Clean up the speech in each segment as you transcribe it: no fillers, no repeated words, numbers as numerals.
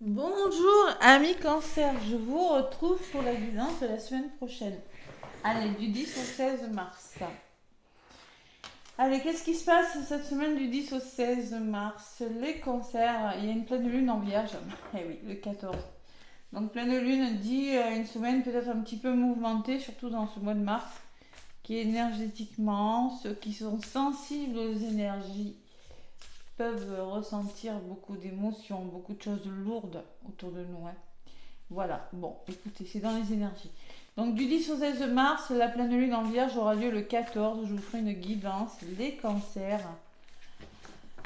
Bonjour amis cancer, je vous retrouve pour la guidance de la semaine prochaine. Allez, du 10 au 16 mars. Allez, qu'est-ce qui se passe cette semaine du 10 au 16 mars? Les cancers, il y a une pleine lune en vierge. Eh oui, le 14. Donc pleine lune dit une semaine peut-être un petit peu mouvementée, surtout dans ce mois de mars, qui énergétiquement, ceux qui sont sensibles aux énergies peuvent ressentir beaucoup d'émotions, beaucoup de choses lourdes autour de nous, hein. Voilà, bon, écoutez, c'est dans les énergies. Donc du 10 au 16 mars, la pleine lune en vierge aura lieu le 14. Je vous ferai une guidance, les cancers.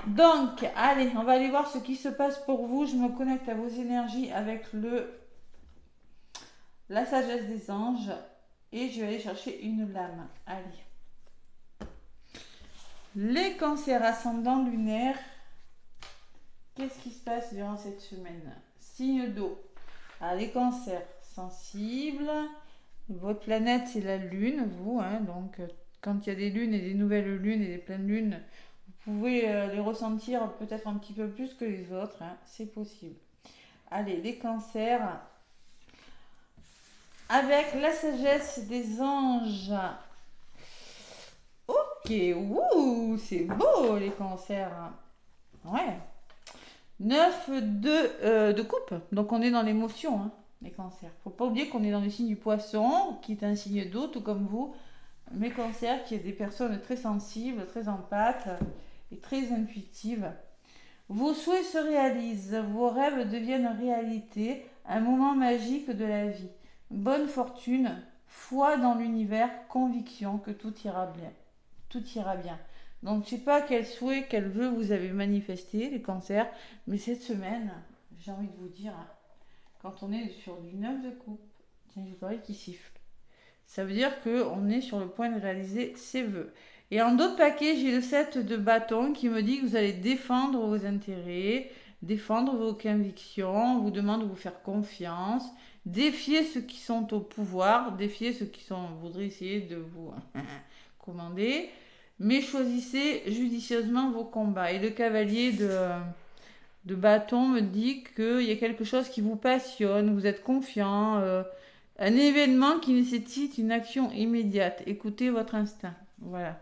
Donc, allez, on va aller voir ce qui se passe pour vous. Je me connecte à vos énergies avec la sagesse des anges et je vais aller chercher une lame. Allez. Les cancers ascendants lunaires, qu'est-ce qui se passe durant cette semaine? Signe d'eau. Alors, les cancers sensibles. Votre planète, c'est la Lune, vous, hein, donc quand il y a des lunes et des nouvelles lunes et des pleines lunes, vous pouvez les ressentir peut-être un petit peu plus que les autres, hein, c'est possible. Allez, les cancers, avec la sagesse des anges. Ok, ouh, c'est beau les cancers. Ouais. 9 de coupe, donc on est dans l'émotion, hein, les cancers. Faut pas oublier qu'on est dans le signe du poisson, qui est un signe d'eau, tout comme vous. Mes cancers, qui est des personnes très sensibles, très empathes et très intuitives. Vos souhaits se réalisent, vos rêves deviennent réalité, un moment magique de la vie. Bonne fortune, foi dans l'univers, conviction que tout ira bien. Tout ira bien. Donc je ne sais pas quel souhait, quel vœu vous avez manifesté, les cancers, mais cette semaine, j'ai envie de vous dire, quand on est sur du 9 de coupe, tiens, j'ai l'oreille qui siffle. Ça veut dire qu'on est sur le point de réaliser ses vœux. Et en d'autres paquets, j'ai le 7 de bâton qui me dit que vous allez défendre vos intérêts, défendre vos convictions, on vous demande de vous faire confiance, défier ceux qui sont au pouvoir, défier ceux qui voudraient essayer de vous commander, mais choisissez judicieusement vos combats. Et le cavalier de bâton me dit qu'il y a quelque chose qui vous passionne, vous êtes confiant, un événement qui nécessite une action immédiate. Écoutez votre instinct. Voilà.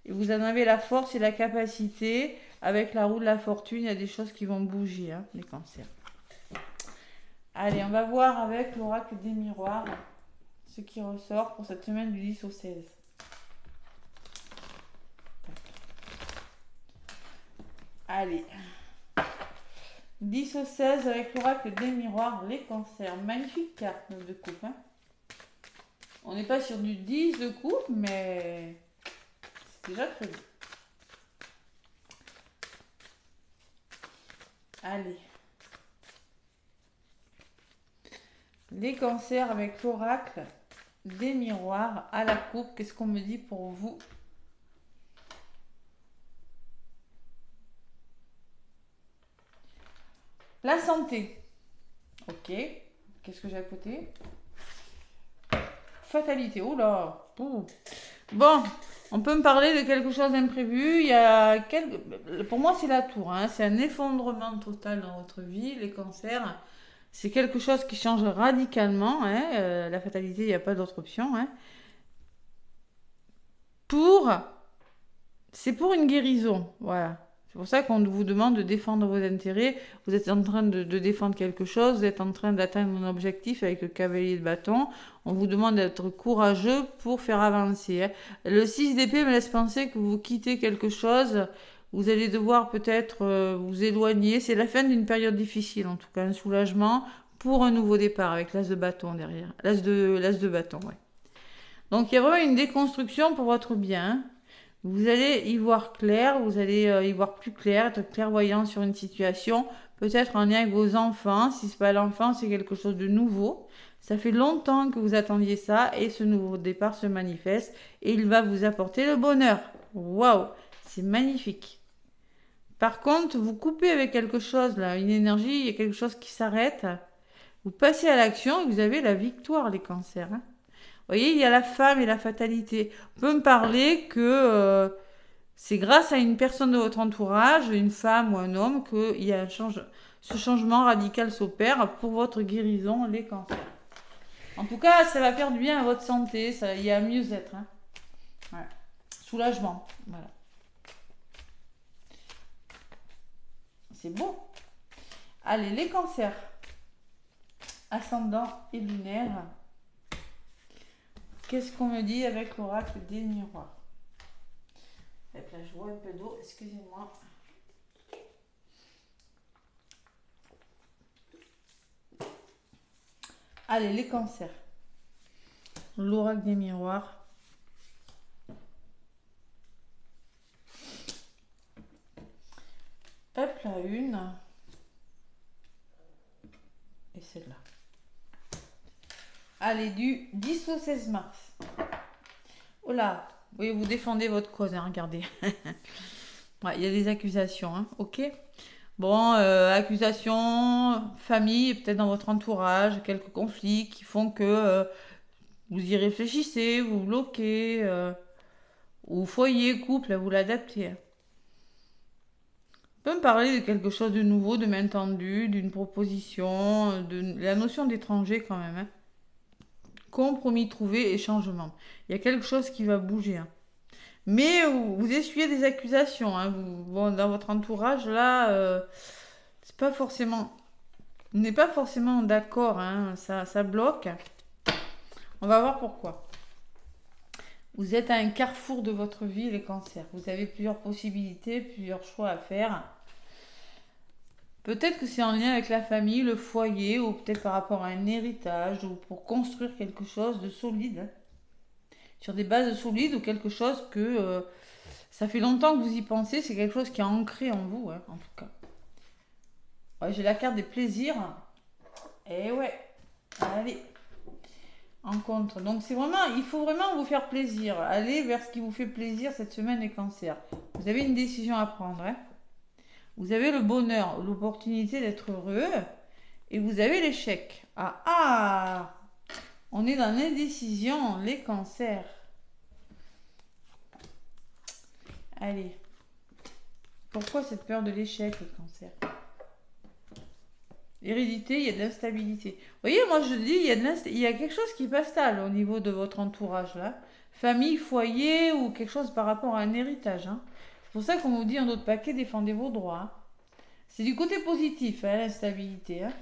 Et vous en avez la force et la capacité. Avec la roue de la fortune, il y a des choses qui vont bouger, hein, les cancers. Allez, on va voir avec l'oracle des miroirs ce qui ressort pour cette semaine du 10 au 16. Allez. 10 au 16 avec l'oracle des miroirs, les cancers. Magnifique carte de coupe, hein. On n'est pas sur du 10 de coupe, mais c'est déjà très bien. Allez. Les cancers avec l'oracle des miroirs à la coupe. Qu'est-ce qu'on me dit pour vous? La santé. Ok. Qu'est-ce que j'ai à côté? Fatalité. Oh là. Ouh. Bon, on peut me parler de quelque chose d'imprévu. Pour moi, c'est la tour, hein. C'est un effondrement total dans votre vie, les cancers. C'est quelque chose qui change radicalement, hein. La fatalité, il n'y a pas d'autre option, hein. Pour, c'est pour une guérison, voilà. C'est pour ça qu'on vous demande de défendre vos intérêts. Vous êtes en train de défendre quelque chose, vous êtes en train d'atteindre un objectif avec le cavalier de bâton. On vous demande d'être courageux pour faire avancer, hein. Le 6 d'épée me laisse penser que vous quittez quelque chose. Vous allez devoir peut-être vous éloigner. C'est la fin d'une période difficile, en tout cas un soulagement pour un nouveau départ avec l'as de bâton derrière. L'as de bâton, ouais. Donc il y a vraiment une déconstruction pour votre bien. Vous allez y voir clair, vous allez y voir plus clair, être clairvoyant sur une situation, peut-être en lien avec vos enfants. Si c'est pas l'enfant, c'est quelque chose de nouveau. Ça fait longtemps que vous attendiez ça et ce nouveau départ se manifeste et il va vous apporter le bonheur. Waouh, c'est magnifique. Par contre, vous coupez avec quelque chose là, une énergie, il y a quelque chose qui s'arrête. Vous passez à l'action et vous avez la victoire, les cancers, hein. Vous voyez, il y a la femme et la fatalité. On peut me parler que c'est grâce à une personne de votre entourage, une femme ou un homme, qu'il y a un ce changement radical s'opère pour votre guérison, les cancers. En tout cas, ça va faire du bien à votre santé, il y a mieux-être. Hein. Ouais. Soulagement, voilà. C'est beau. Allez, les cancers. Ascendant et lunaire. Qu'est-ce qu'on me dit avec l'oracle des miroirs? Là, je bois un peu d'eau, excusez-moi. Allez, les cancers. L'oracle des miroirs. Hop, la une. Et celle-là. Allez, du 10 au 16 mars. Oh là, oui, vous défendez votre cause, hein, regardez. Ouais, il y a des accusations, hein, ok. Bon, accusations, famille, peut-être dans votre entourage, quelques conflits qui font que vous y réfléchissez, vous bloquez, ou foyer, couple, vous l'adaptez. On peut me parler de quelque chose de nouveau, de main tendue, d'une proposition, de la notion d'étranger quand même. Hein. Compromis trouvé et changement. Il y a quelque chose qui va bouger. Hein. Mais vous essuyez des accusations. Hein. Bon, dans votre entourage, là, c'est pas forcément... On n'est pas forcément d'accord. Hein. Ça bloque. On va voir pourquoi. Vous êtes à un carrefour de votre vie, les cancers. Vous avez plusieurs possibilités, plusieurs choix à faire. Peut-être que c'est en lien avec la famille, le foyer, ou peut-être par rapport à un héritage, ou pour construire quelque chose de solide. Sur des bases solides, ou quelque chose que ça fait longtemps que vous y pensez, c'est quelque chose qui est ancré en vous, hein, en tout cas. Ouais, j'ai la carte des plaisirs. Et ouais, allez, en contre. Donc c'est vraiment, il faut vraiment vous faire plaisir. Allez vers ce qui vous fait plaisir cette semaine, les cancers. Vous avez une décision à prendre, hein. Vous avez le bonheur, l'opportunité d'être heureux. Et vous avez l'échec. Ah, on est dans l'indécision, les cancers. Allez. Pourquoi cette peur de l'échec, les cancers? Hérédité, il y a de l'instabilité. Vous voyez, moi je dis, il y a quelque chose qui est pas stable au niveau de votre entourage, là. Famille, foyer ou quelque chose par rapport à un héritage. Hein. C'est pour ça qu'on vous dit en d'autres paquets, défendez vos droits. Hein. C'est du côté positif, hein, l'instabilité. Hein.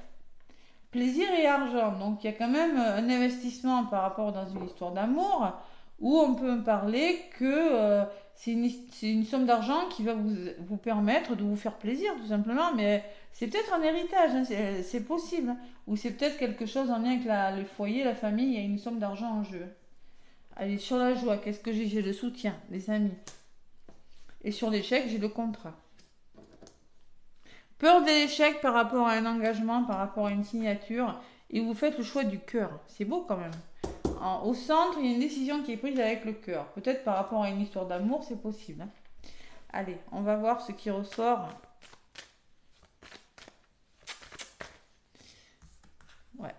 Plaisir et argent. Donc il y a quand même un investissement par rapport dans une histoire d'amour où on peut me parler que c'est une somme d'argent qui va vous permettre de vous faire plaisir tout simplement. Mais c'est peut-être un héritage, hein, c'est possible. Hein. Ou c'est peut-être quelque chose en lien avec le foyer, la famille, il y a une somme d'argent en jeu. Allez, sur la joie, qu'est-ce que j'ai? J'ai le soutien, les amis. Et sur l'échec, j'ai le contrat. Peur de l'échec par rapport à un engagement, par rapport à une signature, et vous faites le choix du cœur. C'est beau quand même. Au centre, il y a une décision qui est prise avec le cœur. Peut-être par rapport à une histoire d'amour, c'est possible. Hein. Allez, on va voir ce qui ressort. Ouais.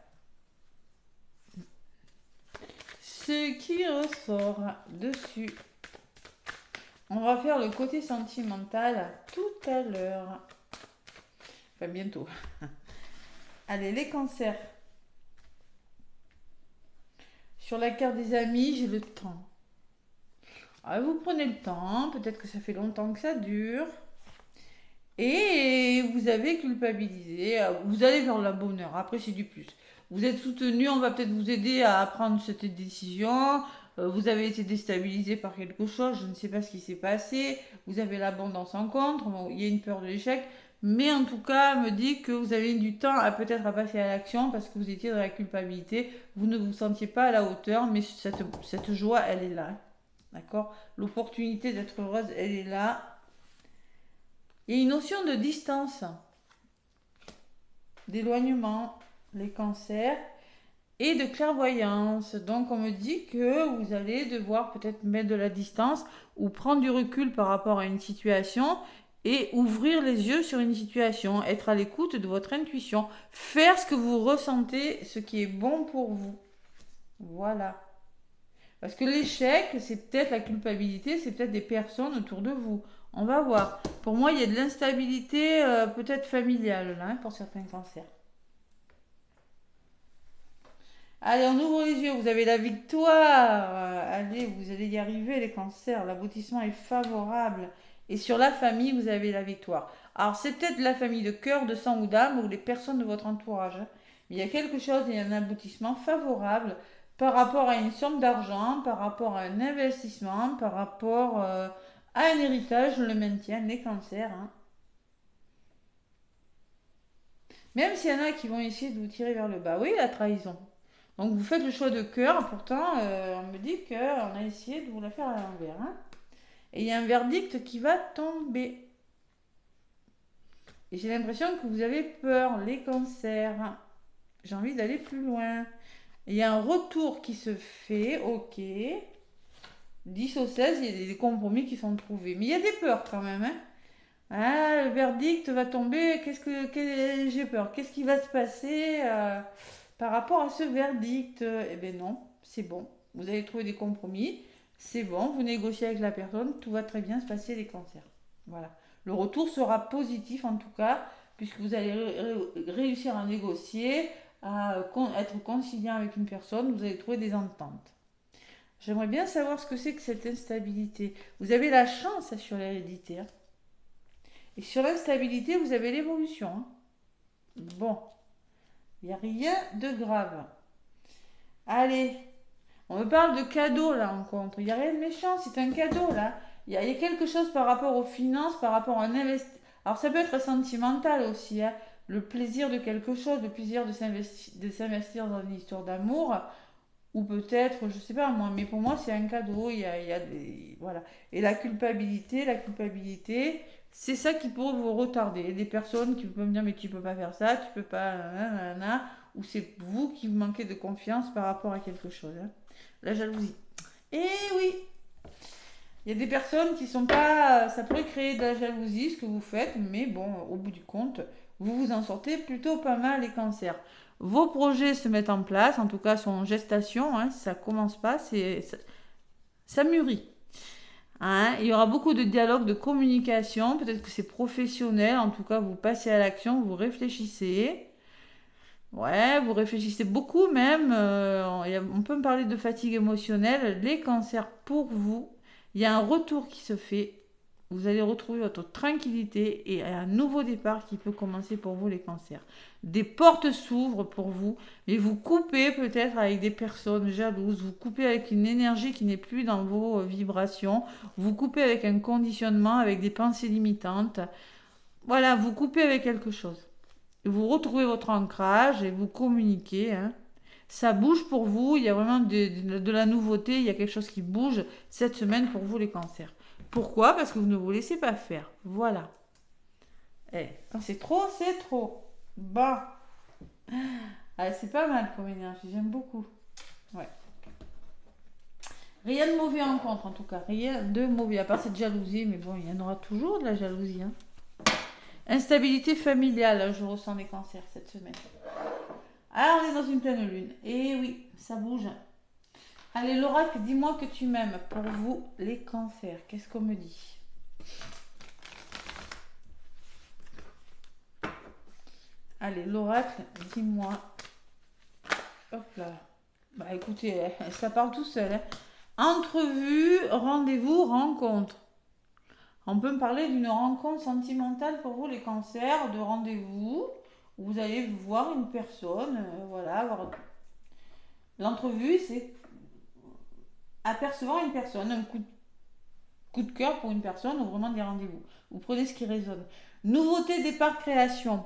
Ce qui ressort dessus. On va faire le côté sentimental tout à l'heure. Enfin, bientôt. Allez, les cancers. Sur la carte des amis, j'ai le temps. Alors, vous prenez le temps, peut-être que ça fait longtemps que ça dure. Et vous avez culpabilisé, vous allez vers le bonheur, après c'est du plus. Vous êtes soutenu, on va peut-être vous aider à prendre cette décision. Vous avez été déstabilisé par quelque chose, je ne sais pas ce qui s'est passé. Vous avez l'abondance en contre, bon, il y a une peur de l'échec. Mais en tout cas, me dit que vous avez eu du temps à peut-être à passer à l'action parce que vous étiez dans la culpabilité. Vous ne vous sentiez pas à la hauteur, mais cette joie, elle est là. D'accord? L'opportunité d'être heureuse, elle est là. Il y a une notion de distance, d'éloignement, les cancers, et de clairvoyance. Donc on me dit que vous allez devoir peut-être mettre de la distance ou prendre du recul par rapport à une situation et ouvrir les yeux sur une situation, être à l'écoute de votre intuition, faire ce que vous ressentez, ce qui est bon pour vous. Voilà. Parce que l'échec, c'est peut-être la culpabilité, c'est peut-être des personnes autour de vous. On va voir. Pour moi, il y a de l'instabilité peut-être familiale là, hein, pour certains cancers. Allez, on ouvre les yeux, vous avez la victoire. Allez, vous allez y arriver, les cancers. L'aboutissement est favorable. Et sur la famille, vous avez la victoire. Alors, c'est peut-être la famille de cœur, de sang ou d'âme, ou les personnes de votre entourage, hein. Il y a quelque chose, il y a un aboutissement favorable par rapport à une somme d'argent, par rapport à un investissement, par rapport à un héritage, je le maintiens, les cancers, hein. Même s'il y en a qui vont essayer de vous tirer vers le bas. Oui, la trahison. Donc vous faites le choix de cœur, pourtant on me dit qu'on a essayé de vous la faire à l'envers, hein. Et il y a un verdict qui va tomber. Et j'ai l'impression que vous avez peur, les cancers. J'ai envie d'aller plus loin. Il y a un retour qui se fait, ok. 10 au 16, il y a des compromis qui sont trouvés. Mais il y a des peurs quand même, hein. Ah, le verdict va tomber, j'ai peur. Qu'est-ce qui va se passer par rapport à ce verdict? Eh bien non, c'est bon. Vous allez trouver des compromis. C'est bon, vous négociez avec la personne, tout va très bien se passer les cancers. Voilà. Le retour sera positif en tout cas, puisque vous allez réussir à négocier, à être conciliant avec une personne, vous allez trouver des ententes. J'aimerais bien savoir ce que c'est que cette instabilité. Vous avez la chance sur l'hérédité, hein. Et sur l'instabilité, vous avez l'évolution, hein. Bon, il n'y a rien de grave. Allez, on me parle de cadeau là en contre. Il n'y a rien de méchant, c'est un cadeau là. Il y a quelque chose par rapport aux finances, par rapport à un investissement. Alors ça peut être sentimental aussi, hein. Le plaisir de quelque chose, le plaisir de s'investir dans une histoire d'amour. Ou peut-être, je sais pas moi, mais pour moi c'est un cadeau, il y a des, voilà. Et la culpabilité, c'est ça qui pourrait vous retarder. Il y a des personnes qui peuvent me dire mais tu peux pas faire ça, tu peux pas, nanana, ou c'est vous qui vous manquez de confiance par rapport à quelque chose, hein. La jalousie. Et oui, il y a des personnes qui sont pas, ça pourrait créer de la jalousie ce que vous faites, mais bon, au bout du compte, vous vous en sortez plutôt pas mal les cancers. Vos projets se mettent en place, en tout cas sont en gestation, hein, ça commence pas, ça mûrit, hein. Il y aura beaucoup de dialogue, de communication, peut-être que c'est professionnel, en tout cas vous passez à l'action, vous réfléchissez. Ouais, vous réfléchissez beaucoup même. On peut me parler de fatigue émotionnelle. Les cancers pour vous, il y a un retour qui se fait. Vous allez retrouver votre tranquillité et un nouveau départ qui peut commencer pour vous les cancers. Des portes s'ouvrent pour vous, mais vous coupez peut-être avec des personnes jalouses, vous coupez avec une énergie qui n'est plus dans vos vibrations, vous coupez avec un conditionnement, avec des pensées limitantes. Voilà, vous coupez avec quelque chose. Vous retrouvez votre ancrage et vous communiquez, hein. Ça bouge pour vous, il y a vraiment de la nouveauté, il y a quelque chose qui bouge cette semaine pour vous les cancers. Pourquoi? Parce que vous ne vous laissez pas faire. Voilà. Eh, quand c'est trop, c'est trop. Bah, ah, c'est pas mal comme énergie, j'aime beaucoup. Ouais. Rien de mauvais en contre en tout cas, rien de mauvais, à part cette jalousie, mais bon, il y en aura toujours de la jalousie, hein. Instabilité familiale, je ressens des cancers cette semaine. Ah, on est dans une pleine lune. Et oui, ça bouge. Allez, l'oracle, dis-moi que tu m'aimes. Pour vous, les cancers, qu'est-ce qu'on me dit? Allez, l'oracle, dis-moi. Hop là. Bah écoutez, ça parle tout seul, hein. Entrevue, rendez-vous, rencontre. On peut me parler d'une rencontre sentimentale pour vous, les cancers, de rendez-vous, où vous allez voir une personne, voilà, l'entrevue, c'est apercevoir une personne, un coup de cœur pour une personne ou vraiment des rendez-vous. Vous prenez ce qui résonne. Nouveauté, départ, création.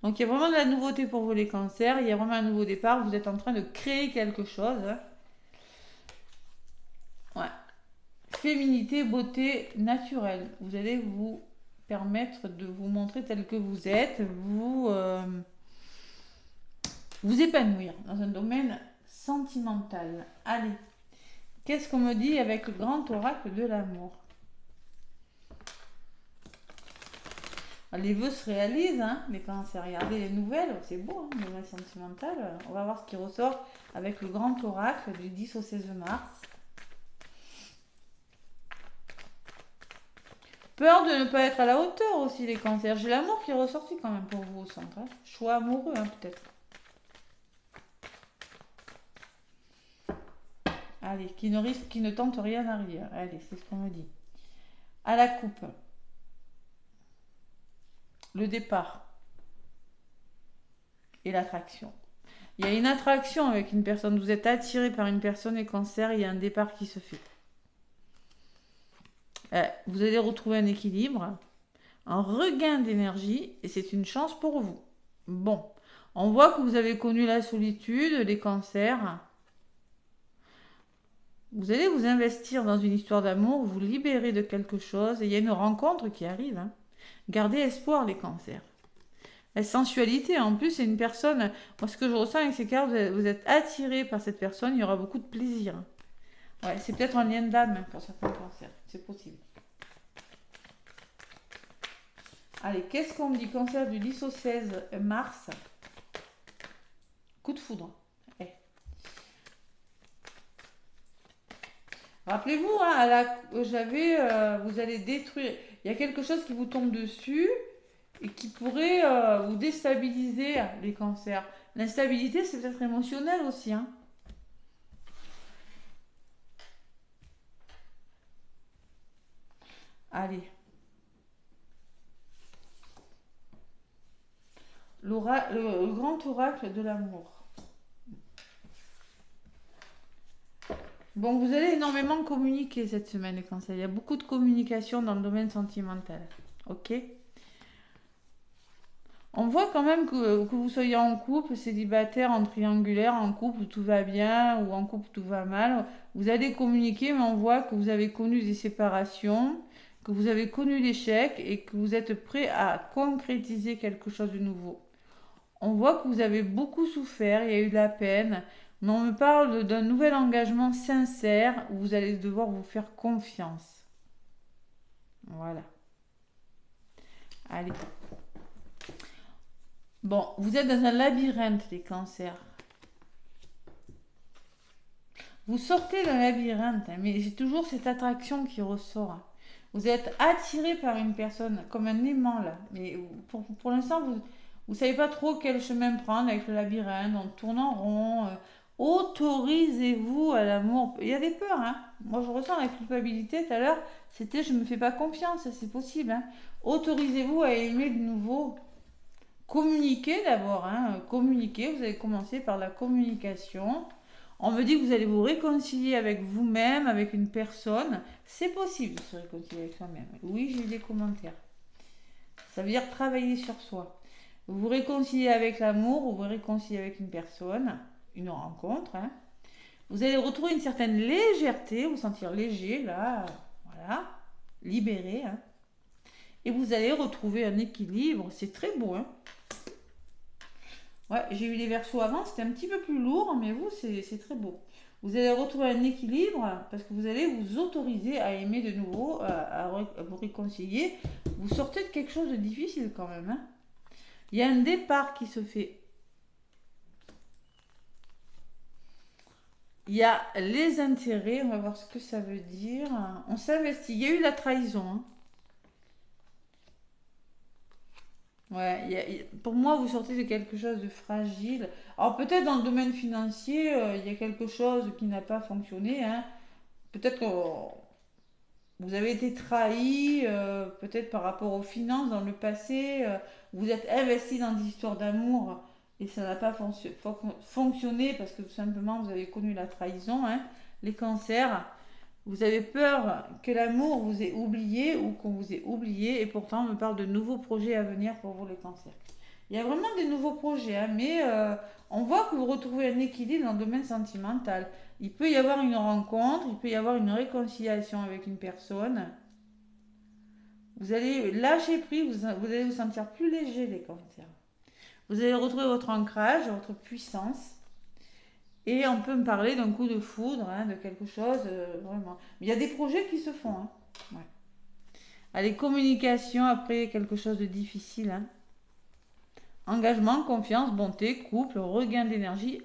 Donc il y a vraiment de la nouveauté pour vous les cancers, il y a vraiment un nouveau départ, vous êtes en train de créer quelque chose, hein. Ouais. Féminité, beauté naturelle. Vous allez vous permettre de vous montrer tel que vous êtes, vous épanouir dans un domaine sentimental. Allez, qu'est-ce qu'on me dit avec le grand oracle de l'amour? Les vœux se réalisent, hein, mais quand c'est regarder les nouvelles, c'est beau, hein, les nouvelles sentimentales. On va voir ce qui ressort avec le grand oracle du 10 au 16 mars. Peur de ne pas être à la hauteur aussi, les cancers. J'ai l'amour qui est ressorti quand même pour vous au centre. Hein. Choix amoureux, hein, peut-être. Allez, qui ne tente rien à rien. Allez, c'est ce qu'on me dit. À la coupe. Le départ. Et l'attraction. Il y a une attraction avec une personne. Vous êtes attiré par une personne et cancer, il y a un départ qui se fait. Vous allez retrouver un équilibre, un regain d'énergie et c'est une chance pour vous. Bon, on voit que vous avez connu la solitude, les cancers. Vous allez vous investir dans une histoire d'amour, vous libérer de quelque chose et il y a une rencontre qui arrive. Hein. Gardez espoir, les cancers. La sensualité, en plus, c'est une personne. Moi, ce que je ressens avec ces cartes, vous êtes attiré par cette personne, il y aura beaucoup de plaisir. Ouais, c'est peut-être un lien d'âme hein, pour certains cancers, c'est possible. Allez, qu'est-ce qu'on me dit? Cancer du 10 au 16 mars. Coup de foudre. Eh. Rappelez-vous, hein, vous allez détruire. Il y a quelque chose qui vous tombe dessus et qui pourrait vous déstabiliser, les cancers. L'instabilité, c'est peut-être émotionnel aussi. Hein. Allez. Le grand oracle de l'amour. Bon, vous allez énormément communiquer cette semaine, les cancers. Il y a beaucoup de communication dans le domaine sentimental. Ok? On voit quand même que vous soyez en couple, célibataire, en triangulaire, en couple tout va bien ou en couple tout va mal. Vous allez communiquer, mais on voit que vous avez connu des séparations, que vous avez connu l'échec et que vous êtes prêt à concrétiser quelque chose de nouveau. On voit que vous avez beaucoup souffert, il y a eu de la peine, mais on me parle d'un nouvel engagement sincère où vous allez devoir vous faire confiance. Voilà. Allez. Bon, vous êtes dans un labyrinthe, les cancers. Vous sortez d'un labyrinthe, hein, mais j'ai toujours cette attraction qui ressort. Hein. Vous êtes attiré par une personne, comme un aimant, là. Mais pour l'instant, vous ne savez pas trop quel chemin prendre avec le labyrinthe, on tourne en rond. Autorisez-vous à l'amour. Il y a des peurs, hein. Moi, je ressens la culpabilité tout à l'heure. C'était je ne me fais pas confiance, c'est possible. Hein. Autorisez-vous à aimer de nouveau. Communiquez d'abord, hein. Communiquez, vous allez commencer par la communication. On me dit que vous allez vous réconcilier avec vous-même, avec une personne. C'est possible de se réconcilier avec soi-même. Oui, j'ai eu des commentaires. Ça veut dire travailler sur soi. Vous vous réconciliez avec l'amour, ou vous vous réconciliez avec une personne, une rencontre. Hein. Vous allez retrouver une certaine légèreté, vous sentir léger, là, voilà, libéré. Hein. Et vous allez retrouver un équilibre. C'est très beau, hein. Ouais, j'ai eu les versos avant, c'était un petit peu plus lourd, mais vous, c'est très beau. Vous allez retrouver un équilibre parce que vous allez vous autoriser à aimer de nouveau, à vous réconcilier. Vous sortez de quelque chose de difficile quand même. Hein. Il y a un départ qui se fait. Il y a les intérêts, on va voir ce que ça veut dire. On s'investit. Il y a eu la trahison. Hein. Ouais, pour moi, vous sortez de quelque chose de fragile. Alors peut-être dans le domaine financier, il y a quelque chose qui n'a pas fonctionné. Hein. Peut-être que vous avez été trahi, peut-être par rapport aux finances dans le passé. Vous êtes investi dans des histoires d'amour et ça n'a pas fonctionné parce que tout simplement vous avez connu la trahison. Hein. Les cancers. Vous avez peur que l'amour vous ait oublié ou qu'on vous ait oublié et pourtant on me parle de nouveaux projets à venir pour vous les cancers. Il y a vraiment des nouveaux projets, hein, mais on voit que vous retrouvez un équilibre dans le domaine sentimental. Il peut y avoir une rencontre, il peut y avoir une réconciliation avec une personne. Vous allez lâcher prise, vous allez vous sentir plus léger les cancers. Vous allez retrouver votre ancrage, votre puissance. Et on peut me parler d'un coup de foudre, hein, de quelque chose, vraiment. Mais il y a des projets qui se font. Hein. Ouais. Allez, communication, après quelque chose de difficile. Hein. Engagement, confiance, bonté, couple, regain d'énergie,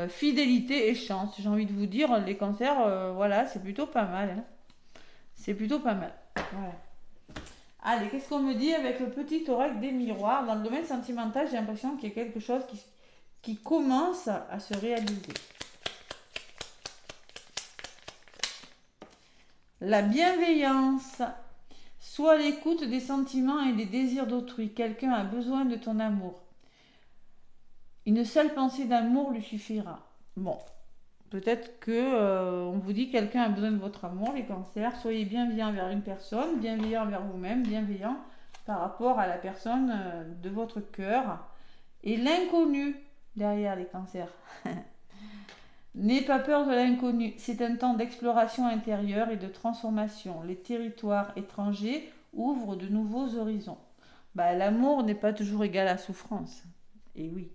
fidélité et chance. J'ai envie de vous dire, les cancers, voilà, c'est plutôt pas mal. Hein. C'est plutôt pas mal. Voilà. Allez, qu'est-ce qu'on me dit avec le petit oracle des miroirs? Dans le domaine sentimental, j'ai l'impression qu'il y a quelque chose qui commence à se réaliser. La bienveillance. Sois à l'écoute des sentiments et des désirs d'autrui. Quelqu'un a besoin de ton amour. Une seule pensée d'amour lui suffira. Bon, peut-être que on vous dit quelqu'un a besoin de votre amour, les cancers. Soyez bienveillant envers une personne, bienveillant envers vous-même, bienveillant par rapport à la personne de votre cœur. Et l'inconnu derrière les cancers. N'aie pas peur de l'inconnu. C'est un temps d'exploration intérieure et de transformation. Les territoires étrangers ouvrent de nouveaux horizons. Bah, l'amour n'est pas toujours égal à la souffrance. Et oui.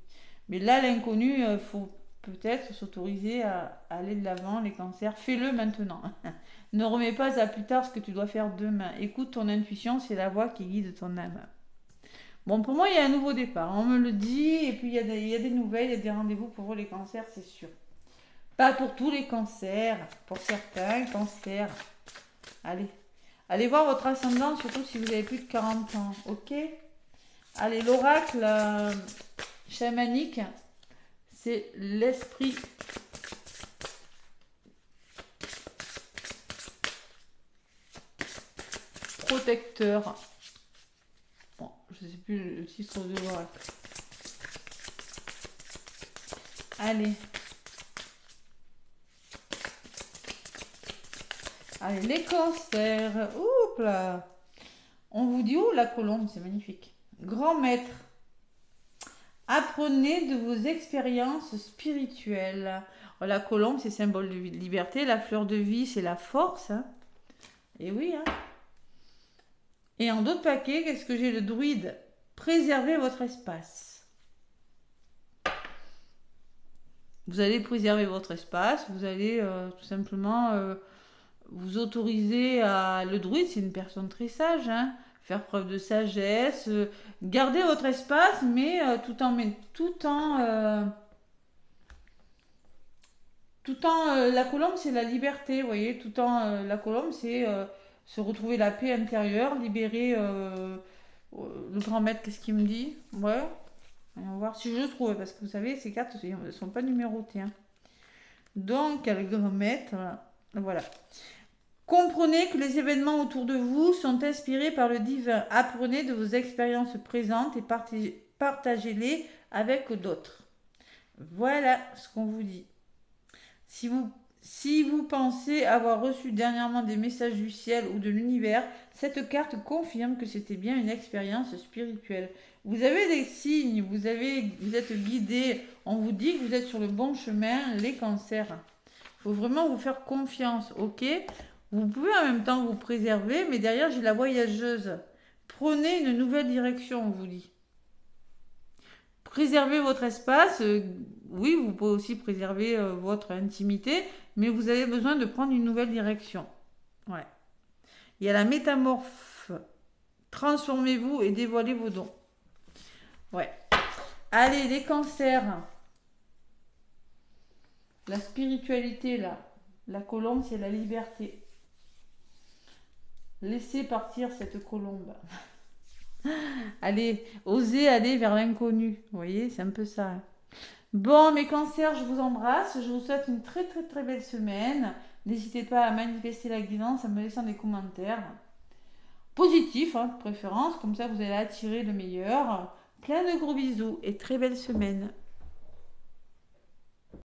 Mais là, l'inconnu, il faut peut-être s'autoriser à aller de l'avant, les cancers. Fais-le maintenant. Ne remets pas à plus tard ce que tu dois faire demain. Écoute ton intuition, c'est la voix qui guide ton âme. Bon, pour moi, il y a un nouveau départ. On me le dit, et puis il y a des nouvelles, il y a des rendez-vous pour vous, les cancers, c'est sûr. Pas pour tous les cancers, pour certains cancers. Allez, allez voir votre ascendant, surtout si vous avez plus de 40 ans, ok? Allez, l'oracle chamanique, c'est l'esprit protecteur. Bon, je ne sais plus le titre de l'oracle. Allez. Allez, les cancers. Oups là. On vous dit, oh, la colombe, c'est magnifique. Grand maître. Apprenez de vos expériences spirituelles. Oh, la colombe, c'est symbole de liberté. La fleur de vie, c'est la force. Hein. Et oui. Hein. Et en d'autres paquets, qu'est-ce que j'ai? Le druide. Préservez votre espace. Vous allez préserver votre espace. Vous allez tout simplement vous autoriser à... Le druide, c'est une personne très sage. Hein. Faire preuve de sagesse, garder votre espace, mais tout en la colombe, c'est la liberté, vous voyez, tout en la colombe, c'est se retrouver la paix intérieure, libérer le grand maître, qu'est-ce qu'il me dit? Ouais, on va voir si je le trouve, parce que vous savez, ces cartes ne sont pas numérotées. Hein. Donc, le grand maître, voilà. Comprenez que les événements autour de vous sont inspirés par le divin. Apprenez de vos expériences présentes et partagez-les avec d'autres. Voilà ce qu'on vous dit. Si vous pensez avoir reçu dernièrement des messages du ciel ou de l'univers, cette carte confirme que c'était bien une expérience spirituelle. Vous avez des signes, vous êtes guidé, on vous dit que vous êtes sur le bon chemin, les cancers. Il faut vraiment vous faire confiance, ok? Vous pouvez en même temps vous préserver, mais derrière, j'ai la voyageuse. Prenez une nouvelle direction, on vous dit. Préservez votre espace. Oui, vous pouvez aussi préserver votre intimité, mais vous avez besoin de prendre une nouvelle direction. Ouais. Il y a la métamorphe. Transformez-vous et dévoilez vos dons. Ouais. Allez, les cancers. La spiritualité, là. La colombe, c'est la liberté. Laissez partir cette colombe. Allez, osez aller vers l'inconnu. Vous voyez, c'est un peu ça. Hein. Bon, mes cancers, je vous embrasse. Je vous souhaite une très très très belle semaine. N'hésitez pas à manifester la guidance en me laissant des commentaires. Positifs, hein, de préférence. Comme ça, vous allez attirer le meilleur. Plein de gros bisous et très belle semaine.